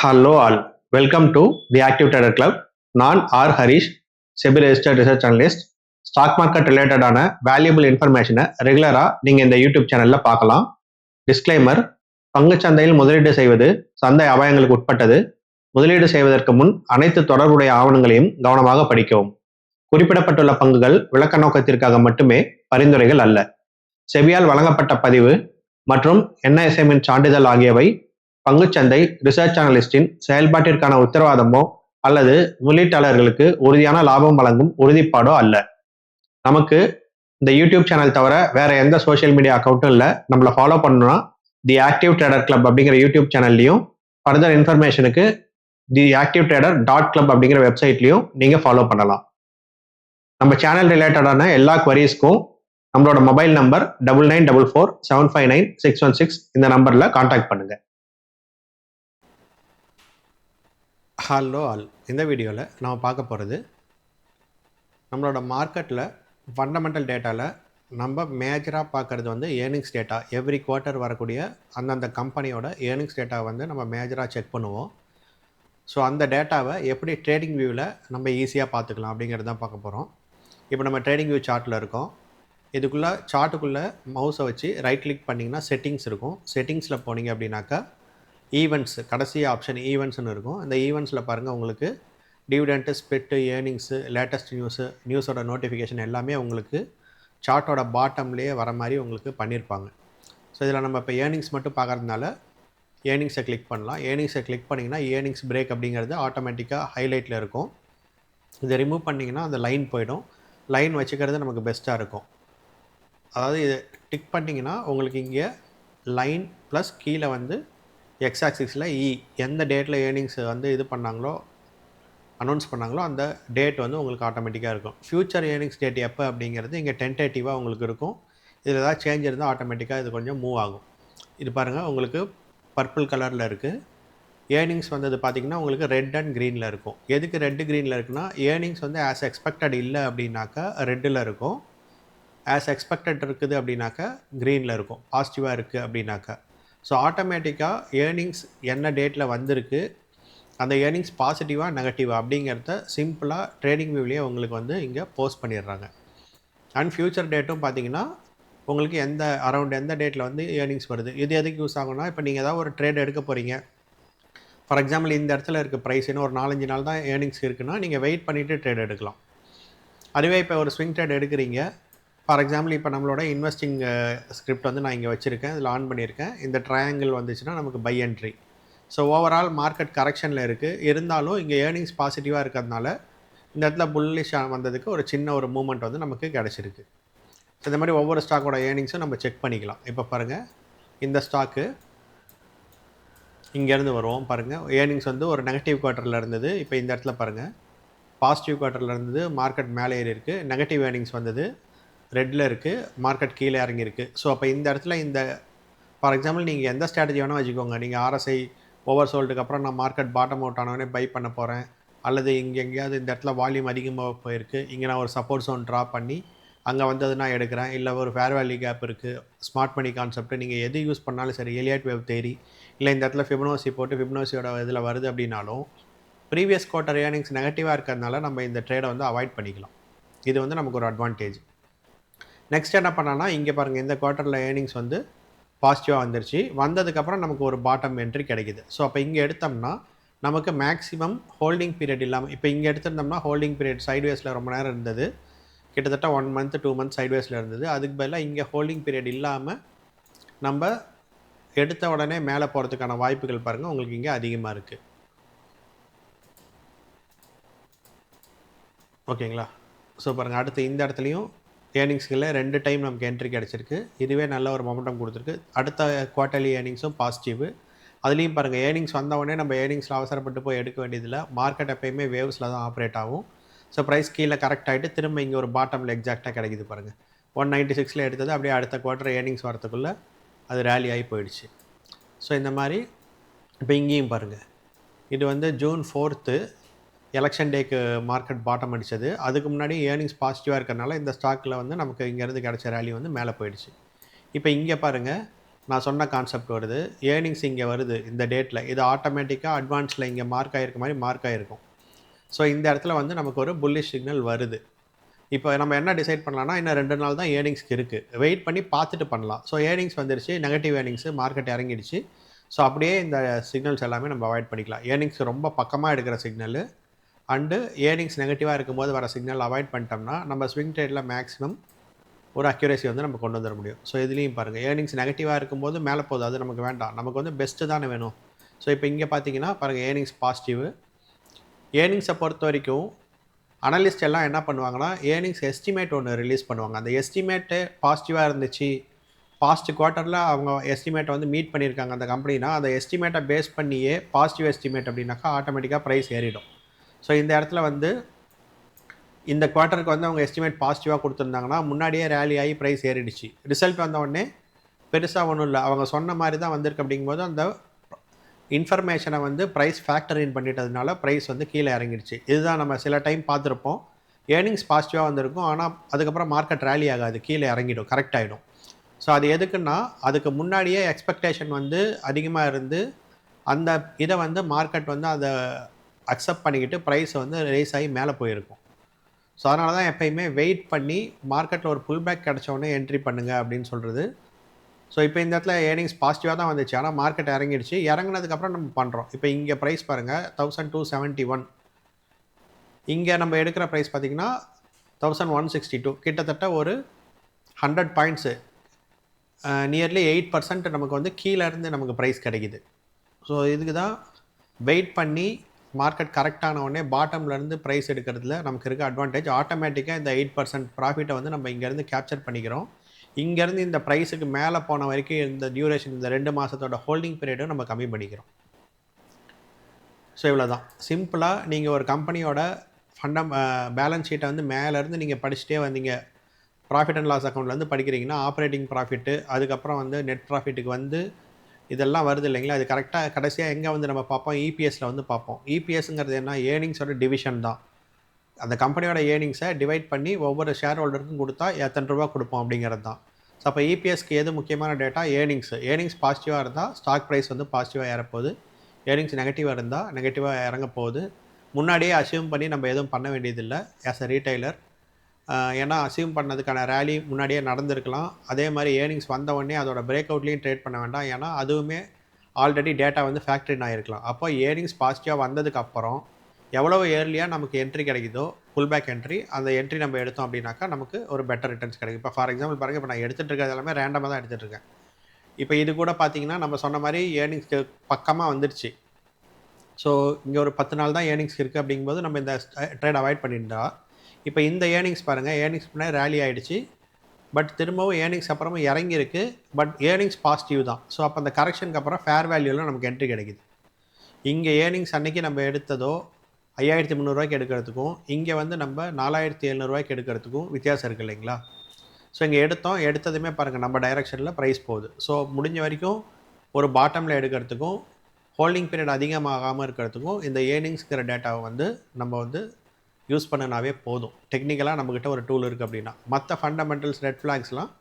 Hello all, welcome to the Active Trader Club. நான் HARESH, SEBI registered research analyst. Stock market ரிலேட்டடான valuable இன்ஃபர்மேஷனை ரெகுலராக நீங்கள் இந்த யூடியூப் சேனலில் பார்க்கலாம். டிஸ்க்ளைமர்: பங்குச்சந்தையில் முதலீடு செய்வது சந்தை அபாயங்களுக்கு உட்பட்டது. முதலீடு செய்வதற்கு முன் அனைத்து தொடர்புடைய ஆவணங்களையும் கவனமாக படிக்கவும். குறிப்பிடப்பட்டுள்ள பங்குகள் விளக்க நோக்கத்திற்காக மட்டுமே பரிந்துரைகள் அல்ல. செபியால் வழங்கப்பட்ட பதிவு மற்றும் NISM சான்றிதழ் ஆகியவை பங்குச்சந்தை ரிசர்ச் அனலிஸ்டின் செயல்பாட்டிற்கான உத்தரவாதமோ அல்லது முதலீட்டாளர்களுக்கு உறுதியான லாபம் வழங்கும் உறுதிப்பாடோ அல்ல. நமக்கு இந்த யூடியூப் சேனல் தவிர வேற எந்த சோஷியல் மீடியா அக்கௌண்ட்டும் இல்லை. நம்மளை ஃபாலோ பண்ணணும்னா தி ஆக்டிவ் ட்ரேடர் கிளப் அப்படிங்கிற யூடியூப் சேனல்லையும் ஃபர்தர் இன்ஃபர்மேஷனுக்கு தி ஆக்டிவ் ட்ரேடர் .club அப்படிங்கிற வெப்சைட்லையும் நீங்கள் ஃபாலோ பண்ணலாம். நம்ம சேனல் ரிலேட்டடான எல்லா குவரிஸ்க்கும் நம்மளோட மொபைல் நம்பர் 9944759616 இந்த நம்பரில் கான்டாக்ட் பண்ணுங்கள். ஹலோ ஆல், இந்த வீடியோவில் நம்ம பார்க்க போகிறது நம்மளோட மார்க்கெட்டில் ஃபண்டமெண்டல் டேட்டாவில் நம்ம மேஜராக பார்க்குறது வந்து ஏர்னிங்ஸ் டேட்டா. எவ்ரி குவார்ட்டர் வரக்கூடிய அந்தந்த கம்பெனியோட ஏர்னிங்ஸ் டேட்டாவை வந்து நம்ம மேஜராக செக் பண்ணுவோம். ஸோ அந்த டேட்டாவை எப்படி ட்ரேடிங் வியூவில் நம்ம ஈஸியாக பார்த்துக்கலாம் அப்படிங்கிறது தான் பார்க்க போகிறோம். இப்போ நம்ம ட்ரேடிங் வியூ சார்ட்டில் இருக்கோம். இதுக்குள்ளே சார்ட்டுக்குள்ளே மவுஸை வச்சு ரைட் கிளிக் பண்ணிங்கன்னா செட்டிங்ஸ் இருக்கும். செட்டிங்ஸில் போனீங்க அப்படின்னாக்கா ஈவெண்ட்ஸ், கடைசி ஆப்ஷன் ஈவெண்ட்ஸ்னு இருக்கும். இந்த ஈவெண்ட்ஸில் பாருங்கள், உங்களுக்கு டிவிடெண்ட்டு, ஸ்பிட்டு, ஏர்னிங்ஸு, லேட்டஸ்ட் நியூஸோட நோட்டிஃபிகேஷன் எல்லாமே உங்களுக்கு சார்ட்டோட பாட்டம்லேயே வர மாதிரி உங்களுக்கு பண்ணியிருப்பாங்க. ஸோ இதில் நம்ம இப்போ ஏர்னிங்ஸ் மட்டும் பார்க்குறதுனால ஏர்னிங்ஸை கிளிக் பண்ணலாம். ஏர்னிங்ஸை கிளிக் பண்ணிங்கன்னா ஏர்னிங்ஸ் பிரேக் அப்படிங்கிறது ஆட்டோமேட்டிக்காக ஹைலைட்டில் இருக்கும். இதை ரிமூவ் பண்ணிங்கன்னா அந்த லைன் போயிடும். லைன் வச்சுக்கிறது நமக்கு பெஸ்ட்டாக இருக்கும். அதாவது இது டிக் பண்ணிங்கன்னா உங்களுக்கு இங்கே லைன் ப்ளஸ் கீழே வந்து எக்ஸ் ஆக்சிஸில் எந்த டேட்டில் ஏர்னிங்ஸ் வந்து இது பண்ணாங்களோ, அனௌன்ஸ் பண்ணாங்களோ அந்த டேட் வந்து உங்களுக்கு ஆட்டோமேட்டிக்காக இருக்கும். ஃப்யூச்சர் ஏர்னிங்ஸ் டேட் எப்போ அப்படிங்கிறது இங்கே டென்டேட்டிவாக உங்களுக்கு இருக்கும். இதில் ஏதாவது சேஞ்ச் இருந்தால் ஆட்டோமேட்டிக்காக இது கொஞ்சம் மூவ் ஆகும். இது பாருங்கள், உங்களுக்கு பர்பிள் கலரில் இருக்குது. ஏர்னிங்ஸ் வந்தது பார்த்திங்கன்னா உங்களுக்கு ரெட் அண்ட் க்ரீனில் இருக்கும். எதுக்கு ரெட்டு க்ரீனில் இருக்குன்னா, ஏர்னிங்ஸ் வந்து ஆஸ் எக்ஸ்பெக்டட் இல்லை அப்படின்னாக்கா ரெட்டில் இருக்கும். ஆஸ் எக்ஸ்பெக்டட் இருக்குது அப்படின்னாக்கா க்ரீனில் இருக்கும். பாசிட்டிவாக இருக்குது அப்படின்னாக்கா. ஸோ ஆட்டோமேட்டிக்காக ஏர்னிங்ஸ் என்ன டேட்டில் வந்திருக்கு, அந்த ஏர்னிங்ஸ் பாசிட்டிவாக நெகட்டிவாக அப்படிங்கிறத சிம்பிளாக ட்ரேடிங் வியூலேயே உங்களுக்கு வந்து இங்கே போஸ்ட் பண்ணிடுறாங்க. அண்ட் ஃப்யூச்சர் டேட்டும் பார்த்தீங்கன்னா உங்களுக்கு எந்த டேட்டில் வந்து ஏர்னிங்ஸ் வருது. இது எதுக்கு யூஸ் ஆகும்னா, இப்போ நீங்கள் ஏதாவது ஒரு ட்ரேட் எடுக்க போகிறீங்க. ஃபார் எக்ஸாம்பிள் இந்த இடத்துல இருக்க ப்ரைஸ் இன்னும் ஒரு 4-5 நாள் தான் ஏர்னிங்ஸ் இருக்குன்னா நீங்கள் வெயிட் பண்ணிவிட்டு ட்ரேட் எடுக்கலாம். அதுவே இப்போ ஒரு ஸ்விங் ட்ரேட் எடுக்கிறீங்க. ஃபார் எக்ஸாம்பிள் இப்போ நம்மளோட இன்வெஸ்டிங் ஸ்கிரிப்ட் வந்து நான் இங்கே வச்சுருக்கேன், இதில் ஆன் பண்ணியிருக்கேன். இந்த ட்ரையாங்கிள் வந்துச்சுன்னா நமக்கு buy entry. So overall market கரெக்ஷனில் இருக்குது. இருந்தாலும் இங்கே ஏர்னிங்ஸ் பாசிட்டிவாக இருக்கிறதுனால இந்த இடத்துல புல்லிஷ் வந்ததுக்கு ஒரு சின்ன ஒரு மூமெண்ட் வந்து நமக்கு கிடச்சிருக்கு. ஸோ இந்த மாதிரி ஒவ்வொரு ஸ்டாக்கோட ஏர்னிங்ஸும் நம்ம செக் பண்ணிக்கலாம். இப்போ பாருங்கள், இந்த ஸ்டாக்கு இங்கேருந்து வருவோம். பாருங்கள், ஏர்னிங்ஸ் வந்து ஒரு நெகட்டிவ் குவார்ட்டரில் இருந்தது. இப்போ இந்த இடத்துல பாருங்கள், பாசிட்டிவ் குவார்ட்டரில் இருந்தது. மார்க்கெட் மேலே ஏறி இருக்குது. நெகட்டிவ் ஏர்னிங்ஸ் வந்தது, ரெட்டில் இருக்குது. மார்க்கெட் கீழே இறங்கியிருக்கு. ஸோ அப்போ இந்த இடத்துல ஃபார் எக்ஸாம்பிள் நீங்கள் எந்த ஸ்ட்ராட்டஜி வேணால் வச்சுக்கோங்க. நீங்கள் RSI ஓவர் சோல்டுக்கு அப்புறம் நான் மார்க்கெட் பாட்டம் அவுட் ஆனவொடனே பை பண்ண போகிறேன், அல்லது இங்கே எங்கேயாவது இந்த இடத்துல வால்யூம் அதிகமாக போயிருக்கு, இங்கே நான் ஒரு சப்போர்ட் ஜோன் ட்ரா பண்ணி அங்கே வந்தது நான் எடுக்கிறேன், இல்லை ஒரு ஃபேர் வேல்யூ கேப் இருக்குது, ஸ்மார்ட் மணி கான்செப்ட், நீங்கள் எது யூஸ் பண்ணாலும் சரி, எலியட் வேவ் தேரி, இல்லை இந்த இடத்துல ஃபிபனோசி போட்டு ஃபிபனோசியோட இதில் வருது அப்படின்னாலும் ப்ரீவியஸ் குவார்ட்டர் ஏர்னிங்ஸ் நெகட்டிவாக இருக்கிறதுனால நம்ம இந்த ட்ரேடை வந்து அவாய்ட் பண்ணிக்கலாம். இது வந்து நமக்கு ஒரு அட்வான்டேஜ். நெக்ஸ்ட் என்ன பண்ணான்னா, இங்கே பாருங்கள், இந்த குவார்ட்டரில் ஏர்னிங்ஸ் வந்து பாசிட்டிவாக வந்துருச்சு. வந்ததுக்கப்புறம் நமக்கு ஒரு பாட்டம் என்ட்ரி கிடைக்குது. ஸோ அப்போ இங்கே எடுத்தோம்னா நமக்கு மேக்ஸிமம் ஹோல்டிங் பீரியட் இல்லாமல், இப்போ இங்கே எடுத்திருந்தோம்னா ஹோல்டிங் பீரியட் சைட்வேஸில் ரொம்ப நேரம் இருந்தது, கிட்டத்தட்ட 1 month 2 months சைட்வேஸில் இருந்தது. அதுக்கு பதிலாக இங்கே ஹோல்டிங் பீரியட் இல்லாமல் நம்ம எடுத்த உடனே மேலே போகிறதுக்கான வாய்ப்புகள் பாருங்கள் உங்களுக்கு இங்கே அதிகமாக இருக்குது. ஓகேங்களா? ஸோ பாருங்கள், அடுத்து இந்த இடத்துலையும் ஏர்னிங்ஸ்களில் 2 டைம் நமக்கு என்ட்ரி கிடச்சிருக்கு. இதுவே நல்ல ஒரு மொமெண்டம் கொடுத்துருக்கு. அடுத்த குவார்ட்டர்லி ஏர்னிங்ஸும் பாசிட்டிவ். அதுலேயும் பாருங்கள், ஏர்னிங்ஸ் வந்தவுடனே நம்ம ஏர்னிங்ஸில் அவசரப்பட்டு போய் எடுக்க வேண்டியதில்லை. மார்க்கெட் எப்போயுமே வேவ்ஸில் தான் ஆப்ரேட் ஆகும். ஸோ ப்ரைஸ் கீழே கரெக்ட் ஆகிட்டு திரும்ப இங்கே ஒரு பாட்டமில் எக்ஸாக்டாக கிடைக்குது பாருங்கள். 196 எடுத்தது அப்படியே அடுத்த குவார்ட்டர் ஏர்னிங்ஸ் வரத்துக்குள்ளே அது ரேலி ஆகி போயிடுச்சு. ஸோ இந்த மாதிரி இப்போ இங்கேயும் பாருங்கள், இது வந்து June 4th எலெக்ஷன் டேக்கு மார்க்கெட் பாட்டம் அடித்தது. அதுக்கு முன்னாடி ஏர்னிங்ஸ் பாசிட்டிவாக இருக்கிறனால இந்த ஸ்டாக்கில் வந்து நமக்கு இங்கேருந்து கிடச்ச ரேலி வந்து மேலே போயிடுச்சு. இப்போ இங்கே பாருங்கள், நான் சொன்ன கான்செப்ட் வருது. ஏர்னிங்ஸ் இங்கே வருது இந்த டேட்டில். இது ஆட்டோமேட்டிக்காக அட்வான்ஸில் இங்கே மார்க் ஆகிருக்க மாதிரி மார்க் ஆகிருக்கும். ஸோ இந்த இடத்துல வந்து நமக்கு ஒரு புல்லிஷ் சிக்னல் வருது. இப்போ நம்ம என்ன டிசைட் பண்ணலாம்னா, இன்னும் 2 நாள் தான் ஏர்னிங்ஸ்க்கு இருக்குது. வெயிட் பண்ணி பார்த்துட்டு பண்ணலாம். ஸோ ஏர்னிங்ஸ் வந்துருச்சு, நெகட்டிவ் ஏர்னிங்ஸு மார்க்கெட் இறங்கிடுச்சு. ஸோ அப்படியே இந்த சிக்னல்ஸ் எல்லாமே நம்ம அவாய்ட் பண்ணிக்கலாம். ஏர்னிங்ஸ் ரொம்ப பக்கமாக எடுக்கிற சிக்னலு அண்டு ஏர்னிங்ஸ் நெகட்டிவாக இருக்கும்போது வர சிக்னல் அவாய்ட் பண்ணிட்டோம்னா, நம்ம ஸ்விங் ட்ரேடில் மேக்ஸிமம் ஒரு அக்யூரேசி வந்து நம்ம கொண்டு வந்துட முடியும். ஸோ இதுலேயும் பாருங்கள், ஏர்னிங்ஸ் நெகட்டிவாக இருக்கும்போது மேலே போகுது, அது நமக்கு வேண்டாம். நமக்கு வந்து பெஸ்ட்டு தானே வேணும். ஸோ இப்போ இங்கே பார்த்தீங்கன்னா பாருங்கள், ஏர்னிங்ஸ் பாசிட்டிவ். ஏர்னிங்ஸை பொறுத்த வரைக்கும் அனலிஸ்ட் எல்லாம் என்ன பண்ணுவாங்கன்னா, ஏர்னிங்ஸ் எஸ்டிமேட் ஒன்று ரிலீஸ் பண்ணுவாங்க. அந்த எஸ்டிமேட்டு பாசிட்டிவாக இருந்துச்சு, பாஸ்ட் குவார்ட்டரில் அவங்க எஸ்டிமேட்டை வந்து மீட் பண்ணியிருக்காங்க அந்த கம்பெனினா, அந்த எஸ்டிமேட்டை பேஸ் பண்ணியே பாசிட்டிவ் எஸ்டிமேட் அப்படின்னாக்கா ஆட்டோமேட்டிக்காக ப்ரைஸ் ஏறிடும். ஸோ இந்த இடத்துல வந்து இந்த குவார்ட்டருக்கு வந்து அவங்க எஸ்டிமேட் பாசிட்டிவாக கொடுத்துருந்தாங்கன்னா, முன்னாடியே ரேலி ஆகி ப்ரைஸ் ஏறிடுச்சு. ரிசல்ட் வந்தவுடனே பெருசாக ஒன்றும் இல்லை, அவங்க சொன்ன மாதிரி தான் வந்திருக்கு. அப்படிங்கும்போது அந்த இன்ஃபர்மேஷனை வந்து ப்ரைஸ் ஃபேக்டர் இன் பண்ணிட்டதுனால ப்ரைஸ் வந்து கீழே இறங்கிடுச்சு. இதுதான் நம்ம சில டைம் பார்த்துருப்போம். ஏர்னிங்ஸ் பாசிட்டிவாக வந்திருக்கும், ஆனால் அதுக்கப்புறம் மார்க்கெட் ரேலி ஆகாது, கீழே இறங்கிடும், கரெக்ட் ஆகிடும். ஸோ அது எதுக்குன்னா, அதுக்கு முன்னாடியே எக்ஸ்பெக்டேஷன் வந்து அதிகமாக இருந்து அந்த இதை வந்து மார்க்கெட் வந்து அதை அக்செப்ட் பண்ணிக்கிட்டு ப்ரைஸ் வந்து ரைஸ் ஆகி மேலே போயிருக்கும். ஸோ அதனால தான் எப்பயுமே வெயிட் பண்ணி மார்க்கெட்டில் ஒரு புல் பேக் கிடச்சோடனே என்ட்ரி பண்ணுங்கள் அப்படின்னு சொல்கிறது. ஸோ இப்போ இந்த இடத்துல ஏர்னிங்ஸ் பாசிட்டிவாக தான் வந்துச்சு, ஆனால் மார்க்கெட் இறங்கிடுச்சு. இறங்கினதுக்கப்புறம் நம்ம பண்ணுறோம். இப்போ இங்கே ப்ரைஸ் பாருங்கள் 1271. இங்கே நம்ம எடுக்கிற ப்ரைஸ் பார்த்திங்கன்னா 1162. கிட்டத்தட்ட ஒரு 100 பாயிண்ட்ஸு, நியர்லி 8% நமக்கு வந்து கீழேருந்து நமக்கு ப்ரைஸ் கிடைக்குது. ஸோ இதுக்கு தான் வெயிட் பண்ணி மார்க்கெட் கரெக்டான உடனே பாட்டம்லேருந்து ப்ரைஸ் எடுக்கிறதுல நமக்கு இருக்க அட்வான்டேஜ். ஆட்டோமேட்டிக்காக இந்த 8% ப்ராஃபிட்டை வந்து நம்ம இங்கேருந்து கேப்சர் பண்ணிக்கிறோம். இங்கேருந்து இந்த ப்ரைஸுக்கு மேலே போன வரைக்கும் இந்த டியூரேஷன், இந்த 2 மாதத்தோட ஹோல்டிங் பீரியடும் நம்ம கம்மி பண்ணிக்கிறோம். ஸோ இவ்வளோ தான் சிம்பிளாக. நீங்கள் ஒரு கம்பெனியோட பேலன்ஸ் ஷீட்டை வந்து மேலேருந்து நீங்கள் படிச்சுட்டே வந்தீங்க. ப்ராஃபிட் அண்ட் லாஸ் அக்கௌண்ட்லேருந்து படிக்கிறீங்கன்னா, ஆப்ரேட்டிங் ப்ராஃபிட்டு, அதுக்கப்புறம் வந்து நெட் ப்ராஃபிட்டுக்கு வந்து இதெல்லாம் வருது இல்லைங்களா. அது கரெக்டாக கடைசியாக எங்கே வந்து நம்ம பார்ப்போம், இபிஎஸ்சில் வந்து பார்ப்போம். இபிஎஸ்ங்கிறது என்ன, ஏர்னிங்ஸோட டிவிஷன் தான். அந்த கம்பெனியோட ஏர்னிங்ஸை டிவைட் பண்ணி ஒவ்வொரு ஷேர் ஹோல்டருக்கும் கொடுத்தா எத்தனை ரூபா கொடுப்போம் அப்படிங்கிறது தான். ஸோ அப்போ இபிஎஸ்க்கு எது முக்கியமான டேட்டா, ஏர்னிங்ஸ் பாசிட்டிவாக இருந்தால் ஸ்டாக் ப்ரைஸ் வந்து பாசிட்டிவாக ஏறப்போகுது. ஏர்னிங்ஸ் நெகட்டிவாக இருந்தால் நெகட்டிவாக இறங்க போகுது. முன்னாடியே அசியூம் பண்ணி நம்ம எதுவும் பண்ண வேண்டியதில்லை ஆஸ் அ ரீட்டைலர். ஏன்னா அசியூம் பண்ணதுக்கான ரேலி முன்னாடியே நடந்திருக்கலாம். அதே மாதிரி ஏர்னிங்ஸ் வந்த உடனே அதோட பிரேக் அவுட்லேயும் ட்ரேட் பண்ண வேண்டாம். ஏன்னா அதுவுமே ஆல்ரெடி டேட்டா வந்து ஃபேக்டரின் ஆகிருக்கலாம். அப்போ ஏர்னிங்ஸ் பாசிட்டிவாக வந்ததுக்கப்புறம் எவ்வளோ ஏர்லியாக நமக்கு என்ட்ரி கிடைக்குதோ, புல் பேக் என்ட்ரி, அந்த என்ட்ரி நம்ம எடுத்தோம் அப்படின்னாக்கா நமக்கு ஒரு பெட்டர் ரிட்டர்ன்ஸ் கிடைக்கும். இப்போ ஃபார் எக்ஸாம்பிள் பாருங்கள், இப்போ நான் எடுத்துகிட்டு இருக்கிறது எல்லாமே ரேண்டமாக தான் எடுத்துகிட்டு இருக்கேன். இப்போ இது கூட பார்த்தீங்கன்னா நம்ம சொன்ன மாதிரி ஏர்னிங்ஸ்க்கு பக்கமாக வந்துடுச்சு. ஸோ இங்கே ஒரு 10 நாள் தான் ஏர்னிங்ஸ் இருக்குது. அப்படிங்கும்போது நம்ம இந்த ட்ரேட் அவாய்ட் பண்ணியிருந்தா, இப்போ இந்த ஏர்னிங்ஸ் பாருங்கள், ஏர்னிங்ஸ் முன்னாடி ரேலி ஆகிடுச்சு, பட் திரும்பவும் ஏர்னிங்ஸ் அப்புறமும் இறங்கியிருக்கு. பட் ஏர்னிங்ஸ் பாசிட்டிவ் தான். ஸோ அப்போ அந்த கரெக்ஷனுக்கு அப்புறம் ஃபேர் வேல்யூவில் நமக்கு என்ட்ரி கிடைக்குது. இங்கே ஏர்னிங்ஸ் அன்றைக்கி நம்ம எடுத்ததோ 5300 எடுக்கிறதுக்கும், இங்கே வந்து நம்ம 4700 எடுக்கிறதுக்கும் வித்தியாசம் இருக்குது இல்லைங்களா. ஸோ இங்கே எடுத்ததுமே பாருங்கள் நம்ம டைரெக்ஷனில் ப்ரைஸ் போகுது. ஸோ முடிஞ்ச வரைக்கும் ஒரு பாட்டமில் எடுக்கிறதுக்கும் ஹோல்டிங் பீரியட் அதிகமாகாமல் இருக்கிறதுக்கும் இந்த ஏர்னிங்ஸ்கிற டேட்டாவை வந்து நம்ம வந்து யூஸ் பண்ணினாவே போதும். டெக்னிக்கலாக நம்மக்கிட்ட ஒரு டூல் இருக்குது அப்படின்னா. மற்ற ஃபண்டமெண்டல்ஸ், ரெட் ஃப்ளாக்ஸ்லாம்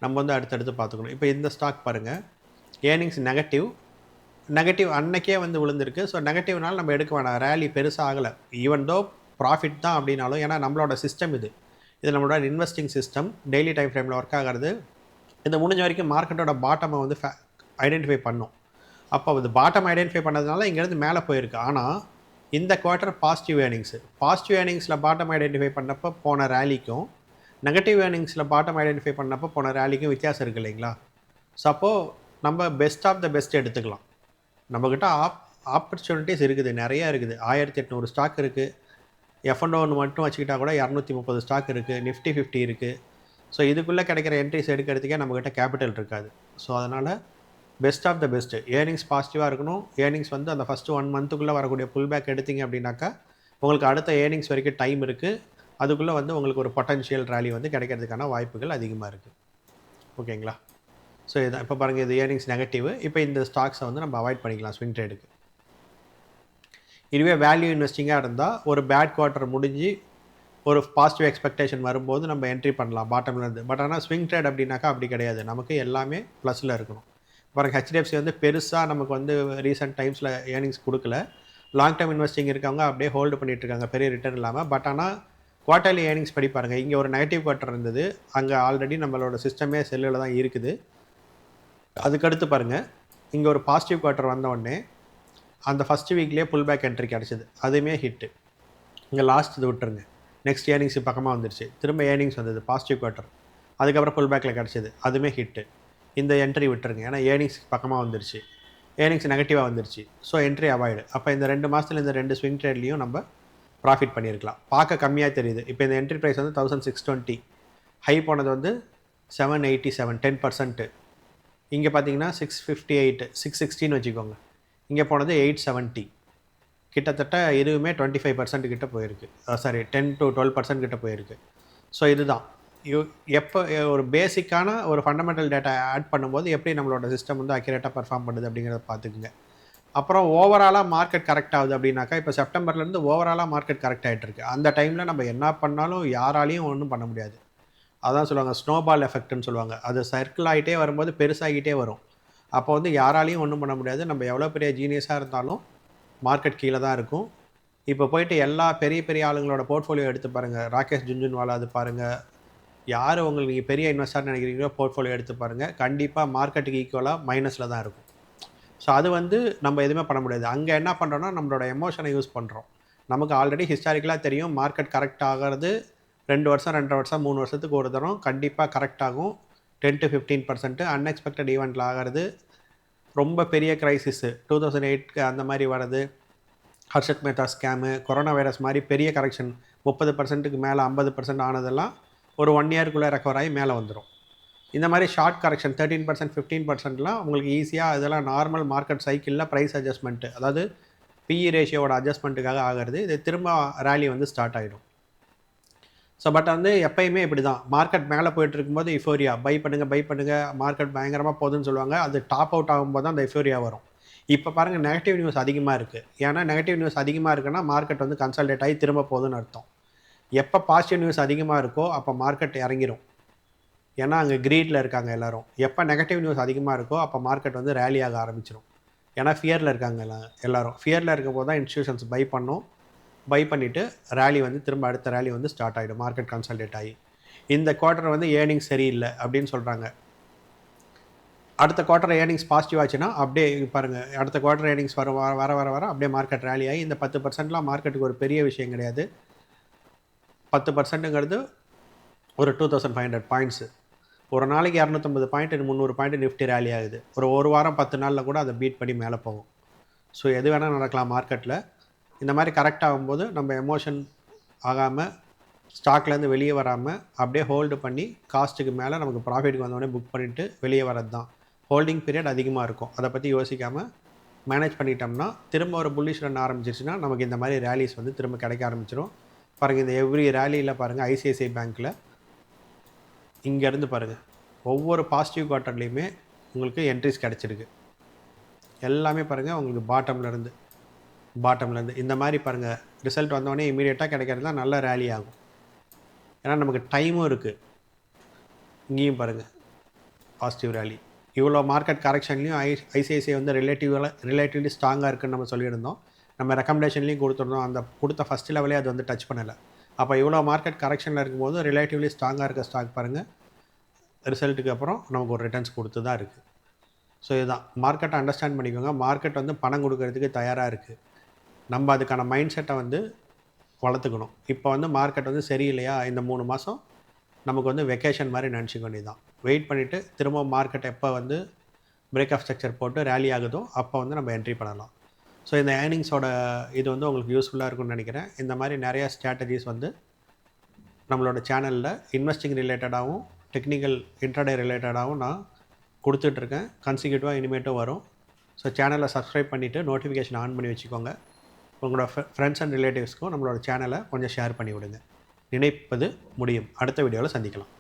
நம்ம வந்து அடுத்தடுத்து பார்த்துக்கணும். இப்போ இந்த ஸ்டாக் பாருங்கள், ஏர்னிங்ஸ் நெகட்டிவ் அன்னைக்கே வந்து விழுந்திருக்கு. ஸோ நெகட்டிவ்னால நம்ம எடுக்க வேணாம், ரேலி பெருசாக ஆகலை. ஈவன் தோ ப்ராஃபிட் தான் அப்படின்னாலும், ஏன்னா நம்மளோட சிஸ்டம் இது நம்மளோட இன்வெஸ்டிங் சிஸ்டம், டெய்லி டைம் ஃப்ரேமில் ஒர்க் ஆகிறது. இது முடிஞ்ச வரைக்கும் மார்க்கெட்டோட பாட்டமை வந்து ஐடென்டிஃபை பண்ணும். அப்போ அது பாட்டம் ஐடென்டிஃபை பண்ணதுனால இங்கேருந்து மேலே போயிருக்கு. ஆனால் இந்த குவார்ட்டர் பாசிட்டிவ் ஏர்னிங்ஸில் பாட்டம் ஐடென்டிஃபை பண்ணப்போ போன ரேலிக்கும், நெகட்டிவ் ஏர்னிங்ஸில் பாட்டம் ஐடென்டிஃபை பண்ணப்போ போன ரேலிக்கும் வித்தியாசம் இருக்குது இல்லைங்களா. ஸோ அப்போது நம்ம பெஸ்ட் ஆஃப் த பெஸ்ட் எடுத்துக்கலாம். நம்மக்கிட்ட ஆப்பர்ச்சுனிட்டிஸ் இருக்குது, நிறையா இருக்குது. 1800 ஸ்டாக் இருக்குது. F&O மட்டும் வச்சுக்கிட்டா கூட 230 ஸ்டாக் இருக்குது. நிஃப்டி 50 இருக்குது. ஸோ இதுக்குள்ளே கிடைக்கிற என்ட்ரிஸ் எடுக்கிறதுக்கே நம்மக்கிட்ட கேபிட்டல் இருக்காது. ஸோ அதனால் best of the best earnings பாசிட்டிவாக இருக்கணும். ஏர்னிங்ஸ் வந்து அந்த ஃபஸ்ட்டு 1 மந்த்துக்குள்ளே வரக்கூடிய புல் பேக் எடுத்திங்க அப்படின்னாக்கா உங்களுக்கு அடுத்த ஏர்னிங்ஸ் வரைக்கும் டைம் இருக்குது. அதுக்குள்ளே வந்து உங்களுக்கு ஒரு பொட்டன்ஷியல் ரேலி வந்து கிடைக்கிறதுக்கான வாய்ப்புகள் அதிகமாக இருக்குது. ஓகேங்களா. ஸோ இதான் இப்போ பாருங்கள், இது ஏர்னிங்ஸ் நெகட்டிவ். இப்போ இந்த ஸ்டாக்ஸை வந்து நம்ம அவாய்ட் பண்ணிக்கலாம் ஸ்விங் ட்ரேடுக்கு. இதுவே வேல்யூ இன்வெஸ்டிங்காக இருந்தால் ஒரு பேட் குவார்ட்டர் முடிஞ்சு ஒரு பாசிட்டிவ் எக்ஸ்பெக்டேஷன் வரும்போது நம்ம என்ட்ரி பண்ணலாம் பாட்டம்லேருந்து. பட் ஆனால் ஸ்விங் ட்ரேட் அப்படின்னாக்கா அப்படி கிடையாது. நமக்கு எல்லாமே ப்ளஸில் இருக்கணும். பாருங்க ஹெச்டிஎஃப்சி வந்து பெருசாக நமக்கு வந்து ரீசெண்ட் டைம்ஸில் ஏர்னிங்ஸ் கொடுக்கல. லாங் டேர்ம் இன்வெஸ்டிங் இருக்கவங்க அப்படியே ஹோல்டு பண்ணிட்டு இருக்காங்க பெரிய ரிட்டர்ன் இல்லாமல். பட் ஆனால் குவார்ட்டர்லி ஏர்னிங்ஸ் படி பாருங்கள், இங்கே ஒரு நெகட்டிவ் குவார்ட்டர் இருந்தது, அங்கே ஆல்ரெடி நம்மளோட சிஸ்டமே செல்லில் தான் இருக்குது. அதுக்கடுத்து பாருங்கள், இங்கே ஒரு பாசிட்டிவ் குவார்ட்டர் வந்த உடனே அந்த ஃபஸ்ட்டு வீக்லேயே புல் பேக் என்ட்ரி கிடச்சிது, அதுவுமே ஹிட்டு. இங்கே லாஸ்ட் இது விட்டுருங்க, நெக்ஸ்ட் ஏர்னிங்ஸ் பக்கமாக வந்துருச்சு, திரும்ப ஏர்னிங்ஸ் வந்தது பாசிட்டிவ் குவார்ட்டர், அதுக்கப்புறம் புல் பேக்கில் கிடச்சிது, அதுவுமே ஹிட்டு. இந்த என்ட்ரி விட்டுருங்க, ஏன்னா ஏர்னிங்ஸ் பக்கமாக வந்துருச்சு, ஏர்னிங்ஸ் நெகட்டிவாக வந்துருச்சு, ஸோ என்ட்ரி அவாய்டு. அப்போ இந்த 2 மாதத்தில் இந்த 2 ஸ்விங் ட்ரேட்லேயும் நம்ம ப்ராஃபிட் பண்ணியிருக்கலாம். பார்க்க கம்மியாக தெரியுது. இப்போ இந்த என்ட்ரி ப்ரைஸ் வந்து 1620, ஹை போனது வந்து 787, 10%. இங்கே பார்த்தீங்கன்னா 658, 616 வச்சுக்கோங்க. இங்கே போனது 870. கிட்டத்தட்ட இதுவுமே 25% கிட்ட போயிருக்கு. சாரி 10 to 12% கிட்ட போயிருக்கு. ஸோ இதுதான் எப்போ ஒரு பேசிக்கான ஒரு ஃபண்டமெண்டல் டேட்டா ஆட் பண்ணும்போது எப்படி நம்மளோட சிஸ்டம் வந்து அக்யூரேட்டாக பர்ஃபார்ம் பண்ணுது அப்படிங்கிறத பார்த்துக்குங்க. அப்புறம் ஓவராலாக மார்க்கெட் கரெக்ட் ஆகுது அப்படின்னாக்கா, இப்போ செப்டம்பர்லேருந்து ஓவராலாக மார்க்கெட் கரெக்ட் ஆகிட்டு இருக்கு. அந்த டைமில் நம்ம என்ன பண்ணாலும் யாராலையும் ஒன்றும் பண்ண முடியாது. அதான் சொல்லுவாங்க ஸ்னோபால் எஃபெக்ட்னு சொல்லுவாங்க. அது சர்க்கிள் ஆகிட்டே வரும்போது பெருசாகிட்டே வரும். அப்போ வந்து யாராலையும் ஒன்றும் பண்ண முடியாது. நம்ம எவ்வளோ பெரிய ஜீனியஸாக இருந்தாலும் மார்க்கெட் கீழே தான் இருக்கும். இப்போ போயிட்டு எல்லா பெரிய பெரிய ஆளுங்களோட போர்ட்ஃபோலியோ எடுத்து பாருங்கள். ராகேஷ் ஜுன்ஜுன்வாலா அது பாருங்கள். யார் உங்களுக்கு நீங்கள் பெரிய இன்வெஸ்டர் நினைக்கிறீங்களோ போர்ட்ஃபோலியோ எடுத்து பாருங்கள். கண்டிப்பாக மார்க்கெட்டுக்கு ஈக்குவலாக மைனஸில் தான் இருக்கும். ஸோ அது வந்து நம்ம எதுவுமே பண்ண முடியாது. அங்கே என்ன பண்ணுறோன்னா நம்மளோட எமோஷனை யூஸ் பண்ணுறோம். நமக்கு ஆல்ரெடி ஹிஸ்டாரிக்கலாக தெரியும் மார்க்கெட் கரெக்ட் ஆகிறது 2 வருஷம் 2.5 வருஷம் 3 வருஷத்துக்கு ஒரு தரம் கண்டிப்பாக கரெக்ட் ஆகும். 10 to 15%. அன்எக்ஸ்பெக்டட் ஈவெண்ட்டில் ஆகிறது, ரொம்ப பெரிய க்ரைசிஸு 2008 அந்த மாதிரி வர்றது, Harshad Mehta scam, corona virus மாதிரி பெரிய கரெக்ஷன் 30%க்கு மேலே 50% ஆனதெல்லாம் ஒரு 1 இயர்க்குள்ளே ரெக்கவர் ஆகி மேலே வந்துடும். இந்த மாதிரி ஷார்ட் கரெக்ஷன் 13%, 15%லாம் உங்களுக்கு ஈஸியாக இதெல்லாம் நார்மல் மார்க்கெட் சைக்கிளில் ப்ரைஸ் அட்ஜஸ்ட்மெண்ட்டு, அதாவது பிஇ ரேஷியோட அட்ஜஸ்ட்மெண்ட்டுக்காக ஆகிறது. இது திரும்ப ரேலி வந்து ஸ்டார்ட் ஆகிடும். ஸோ பட் வந்து எப்பயுமே இப்படி தான், மார்க்கெட் மேலே போயிட்டு இருக்கும்போது இஃபோரியா பை பண்ணுங்கள் மார்க்கெட் பயங்கரமாக போகுதுன்னு சொல்லுவாங்க. அது டாப் அவுட் ஆகும்போது தான் அந்த இஃபோரியா வரும். இப்போ பாருங்கள் நெகட்டிவ் நியூஸ் அதிகமாக இருக்குது. ஏன்னா நெகட்டிவ் நியூஸ் அதிகமாக இருக்குன்னா மார்க்கெட் வந்து கன்சல்டேட் ஆகி திரும்ப போகுதுன்னு அர்த்தம். எப்போ பாசிட்டிவ் நியூஸ் அதிகமாக இருக்கோ அப்போ மார்க்கெட் இறங்கிடும். ஏன்னா அங்கே க்ரீடில் இருக்காங்க எல்லோரும். எப்போ நெகட்டிவ் நியூஸ் அதிகமாக இருக்கோ அப்போ மார்க்கெட் வந்து ரேலி ஆக ஆரம்பிச்சிடும். ஏன்னா ஃபியரில் இருக்காங்க எல்லோரும். ஃபியரில் இருக்கும் போது தான் இன்ஸ்டியூஷன்ஸ் பை பண்ணும். பை பண்ணிவிட்டு ரேலி வந்து திரும்ப அடுத்த ரேலி வந்து ஸ்டார்ட் ஆகிடும், மார்க்கெட் கன்சல்டேட் ஆகி. இந்த குவார்ட்டர் வந்து ஏர்னிங்ஸ் சரியில்லை அப்படின்னு சொல்கிறாங்க. அடுத்த குவார்ட்டர் ஏர்னிங்ஸ் பாசிட்டிவ் ஆச்சுன்னா அப்படியே பாருங்கள், அடுத்த குவார்ட்டர் ஏர்னிங்ஸ் வர வர வர வர அப்படியே மார்க்கெட் ரேலி ஆகி இந்த 10%லாம் மார்க்கெட்டுக்கு ஒரு பெரிய விஷயம் கிடையாது. 10%ங்கிறது ஒரு 2500 பாயிண்ட்ஸு. ஒரு நாளைக்கு 250 பாயிண்ட் 300 பாயிண்ட் நிஃப்டி ரேலி ஆகுது. ஒரு வாரம் 10 நாளில் கூட அதை பீட் பண்ணி மேலே போகும். ஸோ எது வேணால் நடக்கலாம் மார்க்கெட்டில். இந்த மாதிரி கரெக்ட் ஆகும்போது நம்ம எமோஷன் ஆகாமல் ஸ்டாக்லேருந்து வெளியே வராமல் அப்படியே ஹோல்டு பண்ணி காஸ்ட்டுக்கு மேலே நமக்கு ப்ராஃபிட்டுக்கு வந்தோடனே புக் பண்ணிவிட்டு வெளியே வரது தான். ஹோல்டிங் பீரியட் அதிகமாக இருக்கும். அதை பற்றி யோசிக்காமல் மேனேஜ் பண்ணிட்டோம்னா திரும்ப ஒரு புல்லிஷ் ரன் ஆரம்பிச்சிருச்சுன்னா நமக்கு இந்த மாதிரி ரேலிஸ் வந்து திரும்ப கிடைக்க ஆரம்பிச்சிடும். பாருங்கள், இந்த எவ்ரி ரேலியில் பாருங்கள் ஐசிஐசிஐ பேங்க்கில் இங்கேருந்து பாருங்கள் ஒவ்வொரு பாசிட்டிவ் குவார்ட்டர்லேயுமே உங்களுக்கு என்ட்ரிஸ் கிடச்சிருக்கு. எல்லாமே பாருங்கள் உங்களுக்கு பாட்டம்லேருந்து இந்த மாதிரி பாருங்கள் ரிசல்ட் வந்தோடனே இமீடியட்டாக கிடைக்கிறது தான் நல்ல ரேலி ஆகும். ஏன்னா நமக்கு டைமும் இருக்குது. இங்கேயும் பாருங்கள் பாசிட்டிவ் ரேலி. இவ்வளோ மார்க்கெட் கரெக்ஷன்லேயும் ஐசிஐசிஐ வந்து ரிலேட்டிவ்லி ஸ்ட்ராங்காக இருக்குதுன்னு நம்ம சொல்லியிருந்தோம். நம்ம ரெக்கமெண்டேஷன்லேயும் கொடுத்துருந்தோம். அந்த கொடுத்த ஃபஸ்ட் லெவலே அது வந்து டச் பண்ணலை. அப்போ இவ்வளோ மார்க்கெட் கரெக்ஷனில் இருக்கும்போது ரிலேட்டிவ்லி ஸ்ட்ராங்காக இருக்க ஸ்டாக் பாருங்கள் ரிசல்ட்டுக்கு அப்புறம் நமக்கு ஒரு ரிட்டர்ன்ஸ் கொடுத்து தான் இருக்குது. ஸோ இதுதான் மார்க்கெட்டை அண்டர்ஸ்டாண்ட் பண்ணிக்கோங்க. மார்க்கெட் வந்து பணம் கொடுக்கறதுக்கு தயாராக இருக்குது. நம்ம அதுக்கான மைண்ட் செட்டை வந்து வளர்த்துக்கணும். இப்போ வந்து மார்க்கெட் வந்து சரியில்லையா, இந்த 3 மாதம் நமக்கு வந்து வெக்கேஷன் மாதிரி நினச்சிக்க வேண்டியதுதான். வெயிட் பண்ணிவிட்டு திரும்ப மார்க்கெட் எப்போ வந்து பிரேக் ஆஃப் ஸ்ட்ரக்சர் போட்டு ரேலி ஆகுதோ அப்போ வந்து நம்ம என்ட்ரி பண்ணலாம். ஸோ இந்த ஏர்னிங்ஸோட இது வந்து உங்களுக்கு யூஸ்ஃபுல்லாக இருக்கும்னு நினைக்கிறேன். இந்த மாதிரி நிறையா ஸ்ட்ராட்டஜிஸ் வந்து நம்மளோட சேனலில் இன்வெஸ்டிங் ரிலேட்டடாகவும் டெக்னிக்கல் இன்ட்ராடே ரிலேட்டடாகவும் நான் கொடுத்துட்ருக்கேன். கன்சிக்யூட்டிவாக இனிமேட்டும் வரும். ஸோ சேனலை சப்ஸ்கிரைப் பண்ணிவிட்டு நோட்டிஃபிகேஷன் ஆன் பண்ணி வச்சுக்கோங்க. உங்களோட ஃப்ரெண்ட்ஸ் அண்ட் ரிலேட்டிவ்ஸ்க்கும் நம்மளோட சேனலை கொஞ்சம் ஷேர் பண்ணி விடுங்க. நினைப்பது முடியும். அடுத்த வீடியோவில் சந்திக்கலாம்.